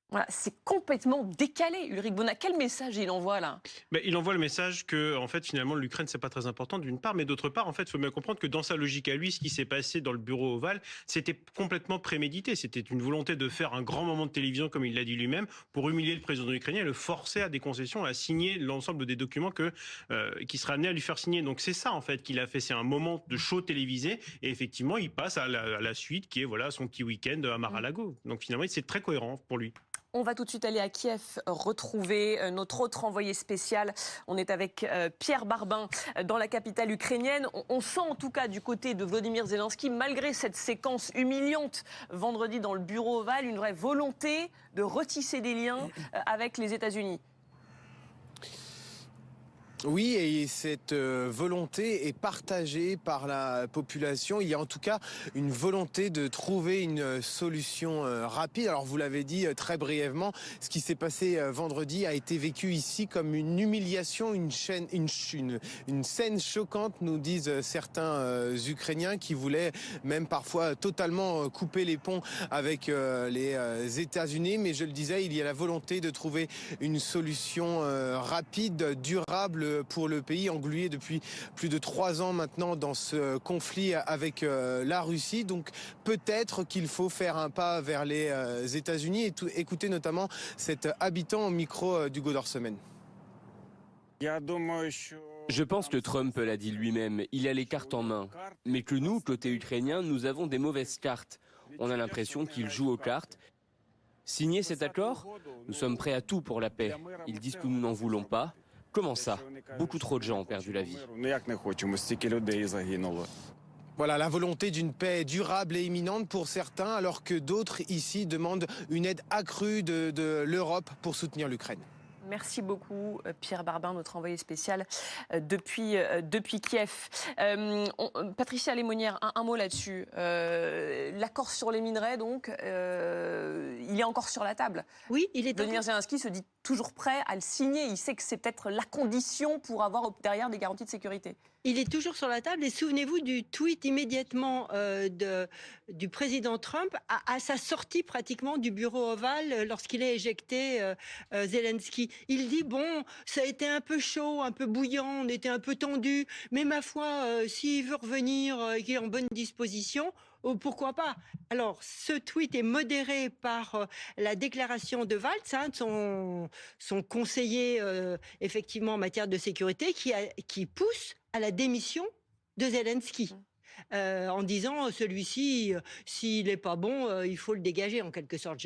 Voilà, c'est complètement décalé, Ulrich Bonat. Quel message il envoie là? Mais il envoie le message que, en fait, finalement, l'Ukraine, c'est pas très important d'une part, mais d'autre part, en fait, il faut bien comprendre que dans sa logique à lui, ce qui s'est passé dans le bureau ovale, c'était complètement prémédité. C'était une volonté de faire un grand moment de télévision, comme il l'a dit lui-même, pour humilier le président ukrainien et le forcer à des concessions, à signer l'ensemble des documents qui sera amené à lui faire signer. Donc c'est ça, en fait, qu'il a fait. C'est un moment de show télévisé, et effectivement, il passe à la suite, qui est voilà son petit week-end à Mar-a-Lago. Donc finalement, c'est très cohérent pour lui. On va tout de suite aller à Kiev retrouver notre autre envoyé spécial. On est avec Pierre Barbin dans la capitale ukrainienne. On sent en tout cas du côté de Volodymyr Zelensky, malgré cette séquence humiliante vendredi dans le bureau ovale, une vraie volonté de retisser des liens avec les États-Unis. Oui, et cette volonté est partagée par la population. Il y a en tout cas une volonté de trouver une solution rapide. Alors vous l'avez dit très brièvement, ce qui s'est passé vendredi a été vécu ici comme une humiliation, une scène choquante, nous disent certains Ukrainiens qui voulaient même parfois totalement couper les ponts avec les États-Unis. Mais je le disais, il y a la volonté de trouver une solution rapide, durable pour le pays, englué depuis plus de 3 ans maintenant dans ce conflit avec la Russie. Donc peut-être qu'il faut faire un pas vers les États-Unis et écouter notamment cet habitant au micro d'Hugo Dorsemène. Je pense que Trump l'a dit lui-même, il a les cartes en main. Mais que nous, côté ukrainien, nous avons des mauvaises cartes. On a l'impression qu'il joue aux cartes. Signer cet accord? Nous sommes prêts à tout pour la paix. Ils disent que nous n'en voulons pas. Comment ça? Beaucoup trop de gens ont perdu la vie. Voilà, la volonté d'une paix durable et imminente pour certains, alors que d'autres ici demandent une aide accrue de l'Europe pour soutenir l'Ukraine. Merci beaucoup, Pierre Barbin, notre envoyé spécial depuis Kiev. Patricia Lémonière, un mot là-dessus. L'accord sur les minerais, donc, il est encore sur la table. Oui, il est Volodymyr Zelensky se dit toujours prêt à le signer. Il sait que c'est peut-être la condition pour avoir derrière des garanties de sécurité. Il est toujours sur la table et souvenez-vous du tweet immédiatement du président Trump à sa sortie pratiquement du bureau ovale lorsqu'il a éjecté Zelensky. Il dit bon, ça a été un peu chaud, un peu bouillant, on était un peu tendu, mais ma foi, s'il veut revenir et qu'il est en bonne disposition, pourquoi pas? Alors, ce tweet est modéré par la déclaration de Waltz, son conseiller effectivement en matière de sécurité, qui pousse à la démission de Zelensky. En disant celui-ci, s'il n'est pas bon, il faut le dégager en quelque sorte.